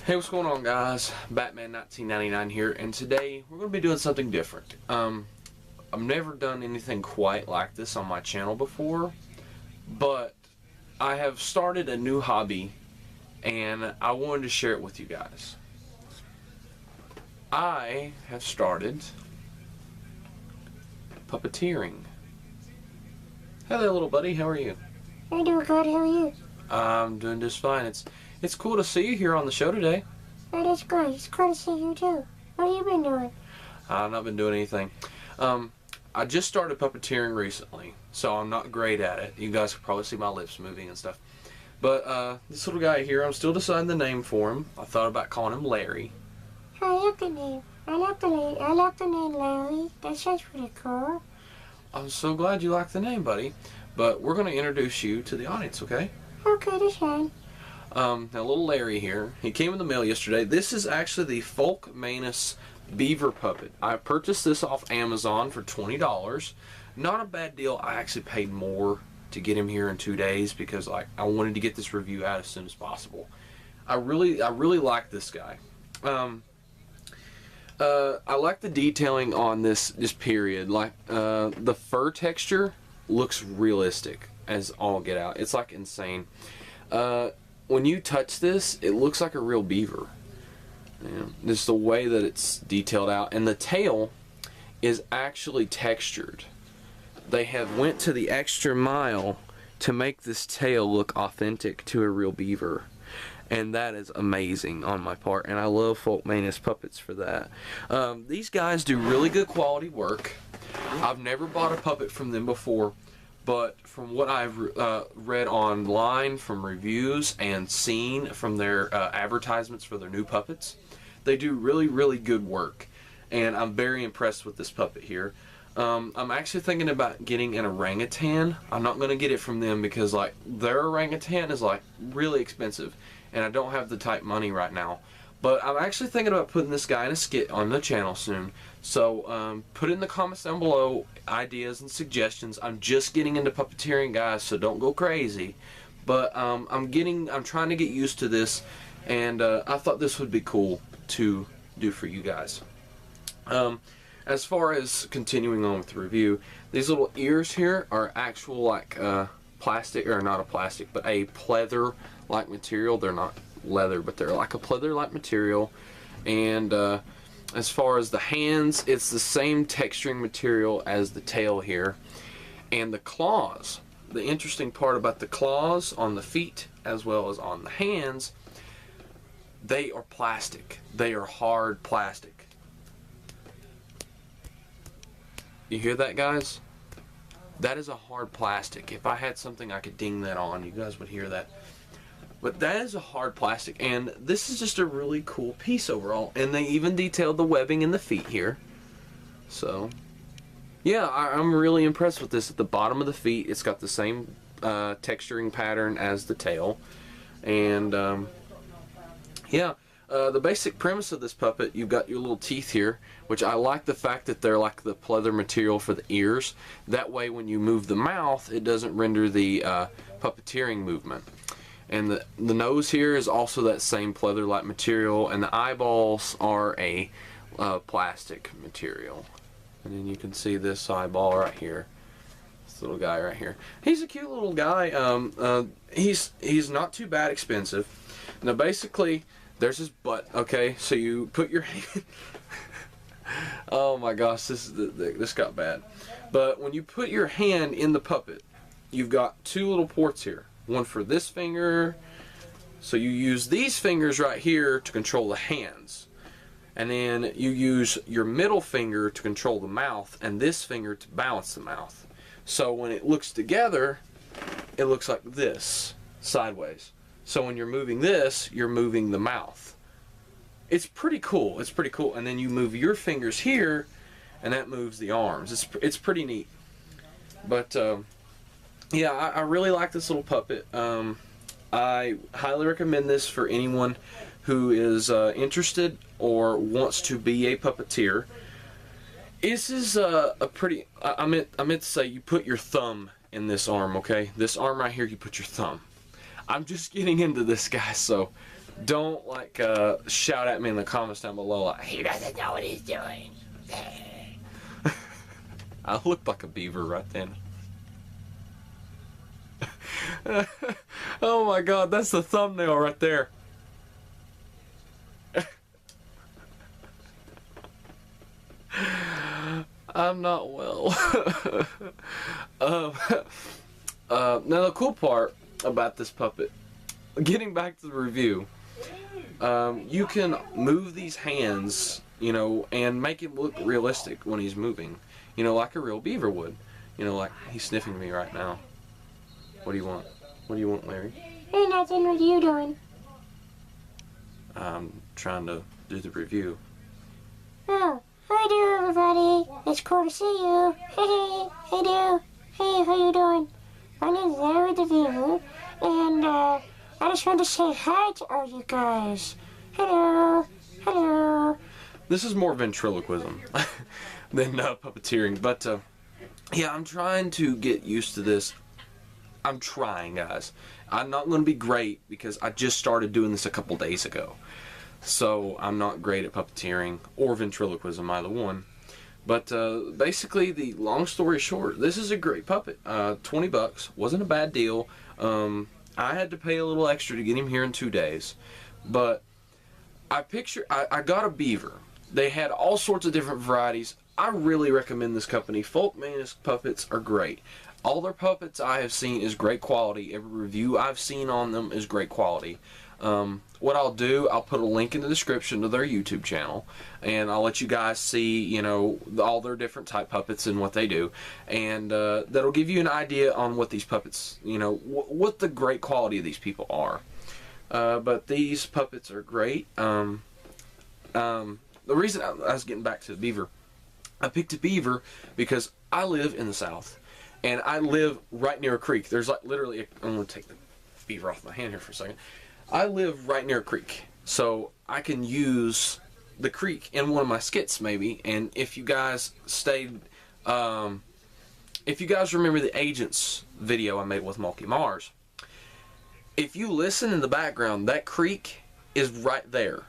Hey, what's going on, guys? Batman 1999 here, and today we're going to be doing something different. I've never done anything quite like this on my channel before, but I have started a new hobby, and I wanted to share it with you guys. I have started puppeteering. Hey there, little buddy. How are you? I'm doing good. How are you? I'm doing just fine. It's cool to see you here on the show today. Oh, that's great. It's cool to see you too. What have you been doing? I've not been doing anything. I just started puppeteering recently, so I'm not great at it. You guys can probably see my lips moving and stuff. But this little guy here, I'm still deciding the name for him. I thought about calling him Larry. I like the name. I like the name Larry. That sounds pretty cool. I'm so glad you like the name, buddy. But we're going to introduce you to the audience, okay? Okay, that's fine. Now, little Larry here, he came in the mail yesterday. This is actually the Folkmanis Beaver puppet. I purchased this off Amazon for $20. Not a bad deal. I actually paid more to get him here in 2 days because I wanted to get this review out as soon as possible. I really like this guy. I like the detailing on this period. Like the fur texture looks realistic as all get out. It's like insane. When you touch this, it looks like a real beaver. Just the way that it's detailed out, and the tail is actually textured. They have went to the extra mile to make this tail look authentic to a real beaver, and that is amazing on my part, and I love Folkmanis Puppets for that. These guys do really good quality work. I've never bought a puppet from them before, but from what I've read online, from reviews, and seen from their advertisements for their new puppets, they do really good work, and I'm very impressed with this puppet here. I'm actually thinking about getting an orangutan. I'm not going to get it from them because like their orangutan is like really expensive, and I don't have the type money right now. But I'm actually thinking about putting this guy in a skit on the channel soon. So put in the comments down below ideas and suggestions. I'm just getting into puppeteering, guys, so don't go crazy. But I'm trying to get used to this, and I thought this would be cool to do for you guys. As far as continuing on with the review, these little ears here are actual like plastic, or not a plastic, but a pleather-like material. They're not leather, but they're like a pleather-like material. And as far as the hands, it's the same texturing material as the tail here. And the claws, the interesting part about the claws on the feet as well as on the hands, they are plastic. They are hard plastic. You hear that, guys? That is a hard plastic. If I had something I could ding that on, you guys would hear that. But that is a hard plastic, and this is just a really cool piece overall. And they even detailed the webbing in the feet here. So, yeah, I'm really impressed with this. At the bottom of the feet, it's got the same texturing pattern as the tail. And, yeah, the basic premise of this puppet, you've got your little teeth here, which I like the fact that they're like the pleather material for the ears. That way, when you move the mouth, it doesn't render the puppeteering movement. And the nose here is also that same pleather-like material, and the eyeballs are a plastic material. And then you can see this eyeball right here. This little guy right here. He's a cute little guy. He's not too bad expensive. Now basically, there's his butt. Okay, so you put your hand. Oh my gosh, this got bad. But when you put your hand in the puppet, you've got two little ports here. One for this finger, so you use these fingers right here to control the hands, and then you use your middle finger to control the mouth, and this finger to balance the mouth. So when it looks together, it looks like this, sideways. So when you're moving this, you're moving the mouth. It's pretty cool. It's pretty cool. And then you move your fingers here, and that moves the arms. It's pretty neat. But yeah, I really like this little puppet. I highly recommend this for anyone who is interested or wants to be a puppeteer. This is a pretty... I meant to say you put your thumb in this arm, okay? This arm right here, you put your thumb. I'm just getting into this, guy, so don't like shout at me in the comments down below like, he doesn't know what he's doing. I looked like a beaver right then. Oh my god, that's the thumbnail right there. I'm not well. Now the cool part about this puppet, getting back to the review, you can move these hands, you know, and make him look realistic when he's moving, you know, like a real beaver would. You know, like he's sniffing me right now. What do you want? What do you want, Larry? Hey, nothing. What are you doing? I'm trying to do the review. Oh, hi there, everybody. It's cool to see you. Hey, hey there. Hey, how you doing? My name's Larry the Beaver, and I just wanted to say hi to all you guys. Hello, hello. This is more ventriloquism than puppeteering, but yeah, I'm trying to get used to this. I'm trying, guys. I'm not going to be great because I just started doing this a couple days ago. So I'm not great at puppeteering or ventriloquism, either one. But basically, the long story short, this is a great puppet. 20 bucks, wasn't a bad deal. I had to pay a little extra to get him here in 2 days. But I got a beaver. They had all sorts of different varieties. I really recommend this company. Folkmanis Puppets are great. All their puppets I have seen is great quality. Every review I've seen on them is great quality. What I'll do, I'll put a link in the description to their YouTube channel, and I'll let you guys see, you know, all their different type puppets and what they do, and that'll give you an idea on what these puppets, you know, what the great quality of these people are. But these puppets are great. The reason I was getting back to the beaver, I picked a beaver because I live in the South, and I live right near a creek. There's like literally, I'm going to take the beaver off my hand here for a second. I live right near a creek, so I can use the creek in one of my skits maybe. And if you guys stayed, if you guys remember the Agents video I made with Mulky Mars, if you listen in the background, that creek is right there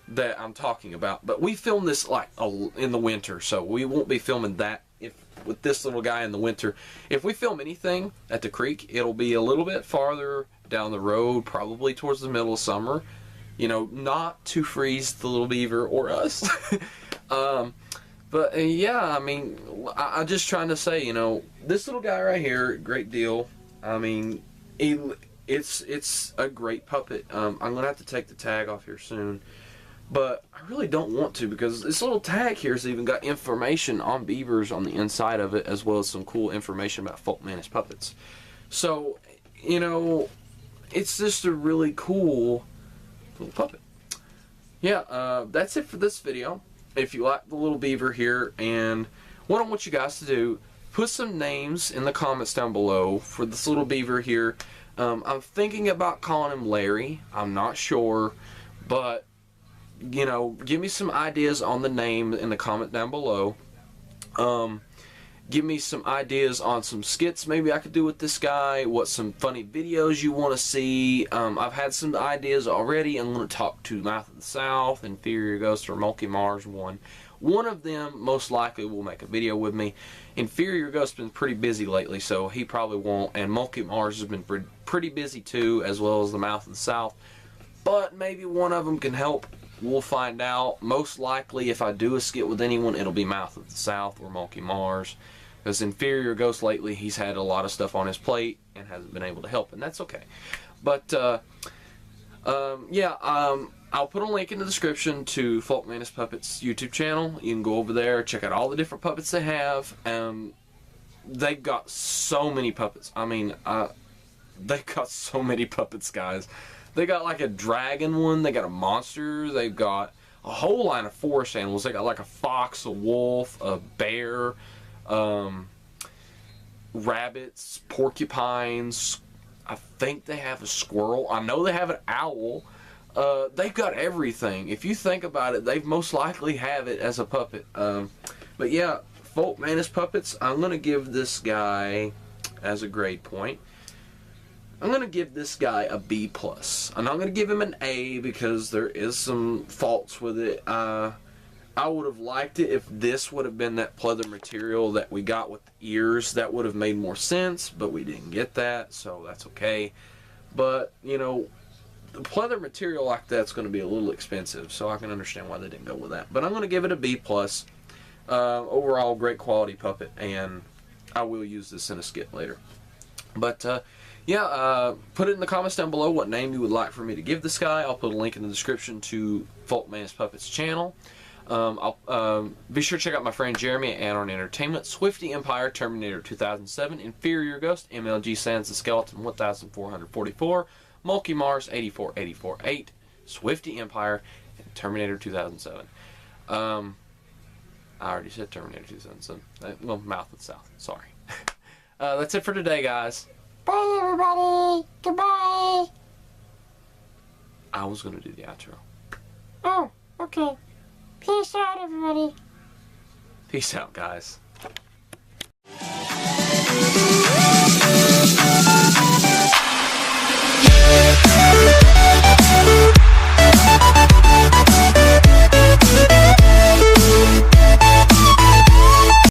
that I'm talking about. But we filmed this like in the winter, so we won't be filming that with this little guy in the winter. If we film anything at the creek, it'll be a little bit farther down the road, probably towards the middle of summer, you know, not to freeze the little beaver or us. But yeah, I mean, I'm just trying to say, you know, this little guy right here, great deal. I mean, it's a great puppet. I'm gonna have to take the tag off here soon, but I really don't want to, because this little tag here has even got information on beavers on the inside of it, as well as some cool information about Folkmanis Puppets. So, you know, it's just a really cool little puppet. Yeah, that's it for this video. If you like the little beaver here, and what I want you guys to do, put some names in the comments down below for this little beaver here. I'm thinking about calling him Larry. I'm not sure, but you know, give me some ideas on the name in the comment down below. Give me some ideas on some skits maybe I could do with this guy, what some funny videos you want to see. I've had some ideas already. I'm going to talk to Mouth of the South, Inferior Ghost, or Mulky Mars one. One of them most likely will make a video with me. Inferior Ghost has been pretty busy lately, so he probably won't. And Mulky Mars has been pretty busy too, as well as the Mouth of the South. But maybe one of them can help. We'll find out. Most likely, if I do a skit with anyone, it'll be Mouth of the South or Mulky Mars. Because Inferior Ghost lately, he's had a lot of stuff on his plate and hasn't been able to help, and that's okay. But, yeah, I'll put a link in the description to Folkmanis Puppets YouTube channel. You can go over there, check out all the different puppets they have. They've got so many puppets. I mean, they've got so many puppets, guys. They got like a dragon one, they got a monster, they've got a whole line of forest animals. They got like a fox, a wolf, a bear, rabbits, porcupines. I think they have a squirrel. I know they have an owl. They've got everything. If you think about it, they most likely have it as a puppet. But yeah, Folkmanis Puppets, I'm going to give this guy as a grade point I'm going to give this guy a B+. I'm not going to give him an A because there is some faults with it. I would have liked it if this would have been that pleather material that we got with the ears. That would have made more sense, but we didn't get that, so that's okay. But, you know, the pleather material like that's going to be a little expensive, so I can understand why they didn't go with that. But I'm going to give it a B+. Overall, great quality puppet, and I will use this in a skit later. But, yeah, put it in the comments down below what name you would like for me to give this guy. I'll put a link in the description to Folkmanis Puppets channel. I'll be sure to check out my friend Jeremy at Anarn Entertainment, Swifty Empire, Terminator 2007, Inferior Ghost, MLG Sans the Skeleton 1444, Mulky Mars 84848, Swifty Empire, and Terminator 2007. I already said Terminator 2007. Well, Mouth of the South. Sorry. That's it for today, guys. Bye, everybody. Goodbye. I was going to do the outro. Oh, okay. Peace out, everybody. Peace out, guys.